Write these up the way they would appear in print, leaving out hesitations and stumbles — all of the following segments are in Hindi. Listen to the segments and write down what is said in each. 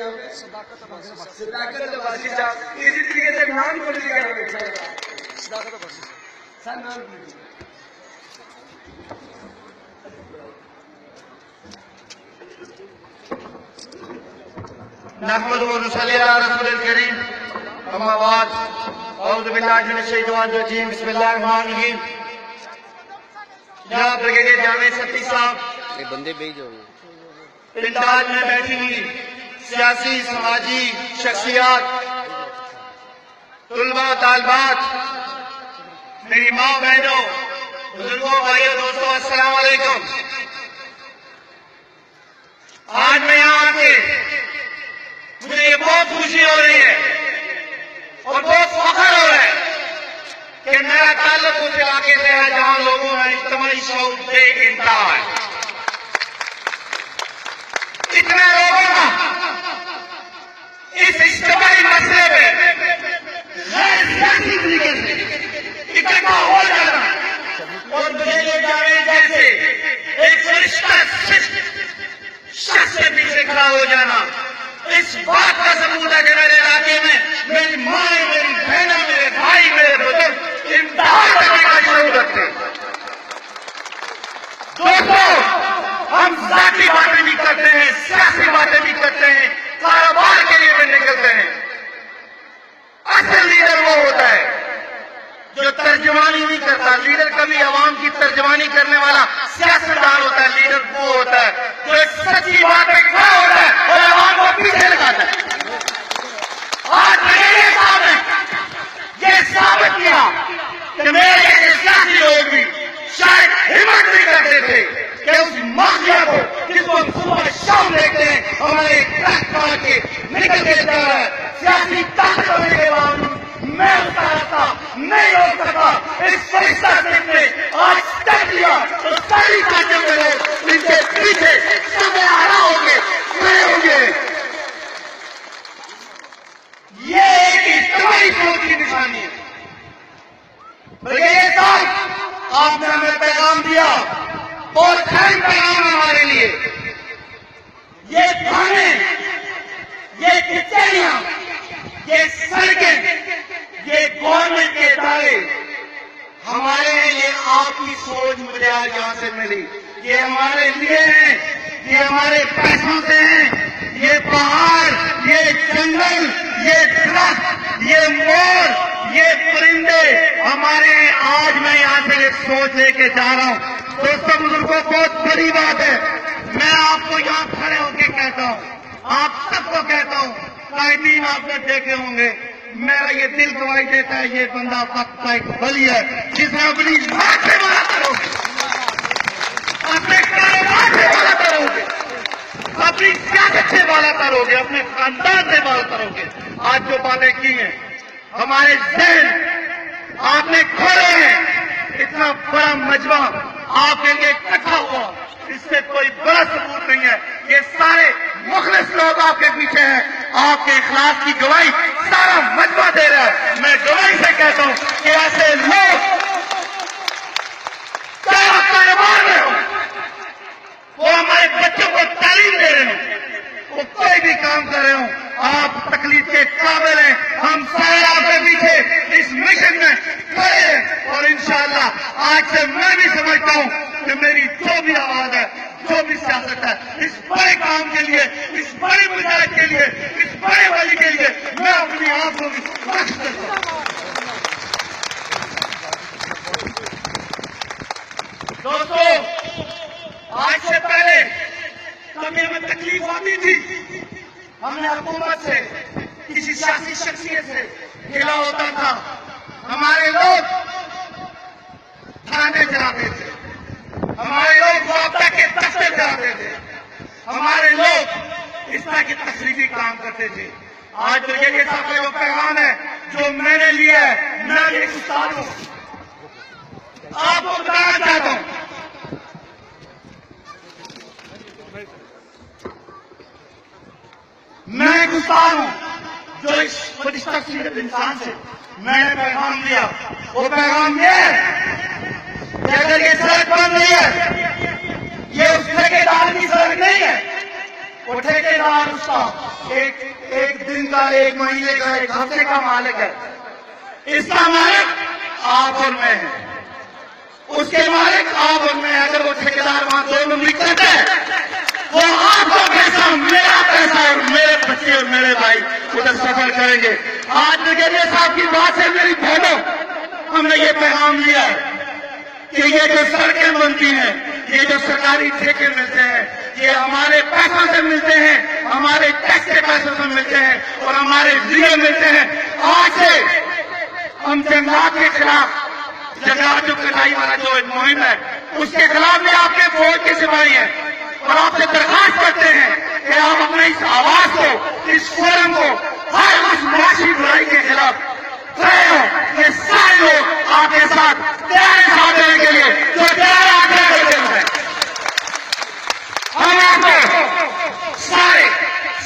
होंगे? सदाकत अब्बासी साहब। इसी तरीके से नाम को लिखा है सदाकत अब्बासी साहब नाम लीजिए। नहमदुहु व नसल्ली अला रसूलिल करीम, अम्मा बाद, औज़ु बिल्लाहि मिनश शैतानिर रजीम, बिस्मिल्लाहिर रहमानिर रहीम। जनाब ब्रिगेडियर जावेद सत्ती साहब, ये बंदे भेजो। पिंडाल में बैठी हुई सियासी समाजी शख्सियात, तुलबा तालबात, मेरी माँ बहनों, बुजुर्गों, भाइयों, दोस्तों, अस्सलाम वालेकुम। आज मैं यहाँ आके मुझे ये बहुत खुशी हो रही है और बहुत फख्र हो रहा है कि मेरा ताल्लुक उस इलाके से है जहां लोगों में इज्तिमाई शऊर बेइंतहा है। इतने लोगों का इस इज्तिमाई मसले पे गैर सियासी तरीके से इकट्ठा हो जाना और मुझे ये जाने जैसे एक फरिश्ता शख्स के पीछे खड़ा हो जाना, इस बात का सबूत है कि मेरे इलाके में मेरी माँ, मेरी बहन, मेरे भाई, मेरे बुजुर्ग इम्तिहान करने का शऊर रखते हैं। दोस्तों, हम जाती बातें भी करते हैं, सियासी बातें भी करते हैं, कारोबार के लिए भी निकलते हैं। असल लीडर वो होता है जो तर्जमानी नहीं करता। लीडर कभी आवाम की तर्जमानी करने वाला सियासतदान होता है। लीडर वो होता है जो एक सच्ची बात पे खड़ा होता है और आवाम को पीछे लगाता है। आज मेरे साहब ने ये साबित किया कि मेरे जैसे सियासी लोग भी शायद हिम्मत नहीं करते थे कि उस माफिया को, जिसको हम सुबह शाम देखते हैं हमारे ट्रक काट के निकल के जा रहा है, सियासी ताकत होने के बावजूद मैं उसका रास्ता नहीं रोक सका। इस फरिश्ता सिंह ने आज तक दिया तो सारी पार्टियों के लोग इनके पीछे सबे आरा होंगे, खड़े होंगे। ये एक इज्तिमाई सोच की निशानी है। ब्रिगेडियर साहब, आपने हमें पैगाम दिया, बहुत अहम पैगाम हमारे लिए। ये थाने, ये कचहरियां, ये सड़कें, ये गवर्नमेंट के इदारे हमारे हैं। ये आपकी सोच मुझे आज यहां से मिली। ये हमारे लिए है, ये हमारे पैसों से है। ये पहाड़, ये जंगल, ये दरख्त, ये मोर, ये परिंदे हमारे हैं। आज मैं यहां से एक सोच लेके जा रहा हूं। दोस्तों, बुजुर्गों, बहुत बड़ी बात है। मैं आपको यहां खड़े होकर कहता हूं, आप सबको कहता हूं, कायदीन आपने देखे होंगे, मेरा ये दिल गवाही देता है ये बंदा वक्त का एक बली है जिसने अपनी बात से वाला करोगे, अपने कारोबार से वाला करोगे, अपनी सियासत से वाला करोगे, अपने खानदान से वाला करोगे। आज जो बातें की हैं, हमारे जहन आपने खोले हैं। इतना बड़ा मजमा आपके लिए इकट्ठा हुआ, इससे कोई बड़ा सबूत नहीं है। ये सारे मुखलिस लोग आपके पीछे हैं, आपके इखलास की गवाही सारा मजमा दे रहा है। मैं गवाही से कहता हूं कि ऐसे लोग चाहे आप कारोबार में हो, वो हमारे बच्चों को तालीम दे रहे हो, वो कोई भी काम कर रहे हो, आप तकलीफ के काबिल हैं। हम सारे आपके पीछे इस मिशन में खड़े हैं और इंशाअल्लाह आज से मैं भी समझता हूं कि मेरी जो भी आवाज है, जो भी सियासत है, इस बड़े काम के लिए, इस बड़ी मुजाहिद के लिए, इस बड़े वली के लिए मैं अपनी आप को भी बख्श देता हूं। दोस्तों, आज से पहले कभी हमें तकलीफ आती थी, हमने हुकूमत से, किसी सियासी शख्सियत से गिला होता था, हमारे लोग थाने जाते थे, हमारे लोग मुआवजा के दफ्तर जाते थे, हमारे लोग इस तरह के तशरीफी काम करते थे। आज ब्रिगेडियर साहब का जो पैगाम है, जो मैंने लिया है, मैं एक उस्ताद हूं, आपको बताना चाहता हूं, मैं एक उस्ताद हूं जो इस फरिश्ता सीरत इंसान से मैंने पैगाम लिया। वो पैगाम ये है कि अगर ये सड़क बन रही है, ये उस ठेकेदार की सड़क नहीं है, वो ठेकेदार उसका एक दिन का, एक महीने का, एक हफ्ते का मालिक है। इसका मालिक आप और मैं है, उसके मालिक आप और मैं। अगर वो ठेकेदार वहां दोनों मिलकर है, वो आपका पैसा, मेरा पैसा और मेरे बच्चे और मेरे भाई उधर सफर करेंगे। आज ब्रिगेडियर साहब की बात से मेरी बहनों, हमने ये पैगाम दिया है कि ये जो सड़कें बनती हैं, ये जो सरकारी ठेके मिलते हैं, ये हमारे पैसों से मिलते हैं, हमारे टैक्स के पैसों से मिलते हैं और हमारे लिए मिलते हैं। आज से हम जंगलात के खिलाफ, जंगलात जो कटाई वाला जो एक मुहिम है, उसके खिलाफ भी आपके फौज के सिपाही हैं और आपसे दरखास्त करते हैं कि आप अपने इस आवाज को, इस फोरम को हर उस मुआशी बुराई के खिलाफ खड़े हो। ये सारे लोग आपके साथ देने के लिए जो तैयार आगे हैं। हम आपको सारे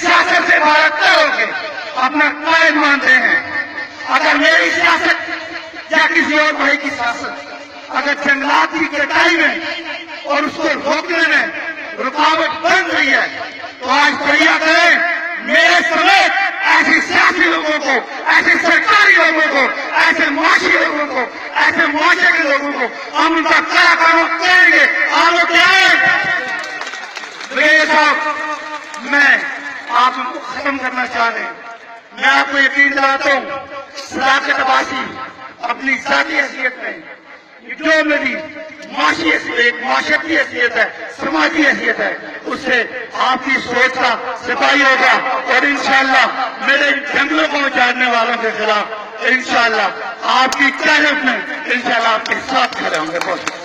सियासत से भारत होकर अपना कायद मानते हैं। अगर मेरी सियासत या किसी और भाई की सियासत अगर जंगलात की कटाई में और उसको रोकने में रुकावट बन रही है, तो आज तैयार करें मेरे समेत ऐसे सियासी लोगों को, ऐसे सरकारी लोगों को, ऐसे मुआशी लोगों को, ऐसे मुआशे के लोगों को हम उनका कड़ा काम करेंगे। आप लोग क्या साहब, मैं आप उनको खत्म करना चाह रहे हैं। मैं आपको यकीन दिलाता हूँ, सदाकत अब्बासी अपनी जाती हैसियत में, जो मेरी माशरती हैसियत है, समाजी हैसियत है, उससे आपकी सोच का सिपाही होगा और इंशाअल्लाह मेरे जंगलों को उजाड़ने वालों के खिलाफ इंशाअल्लाह आपकी क़यादत में इंशाअल्लाह आपके साथ खड़े होंगे। बहुत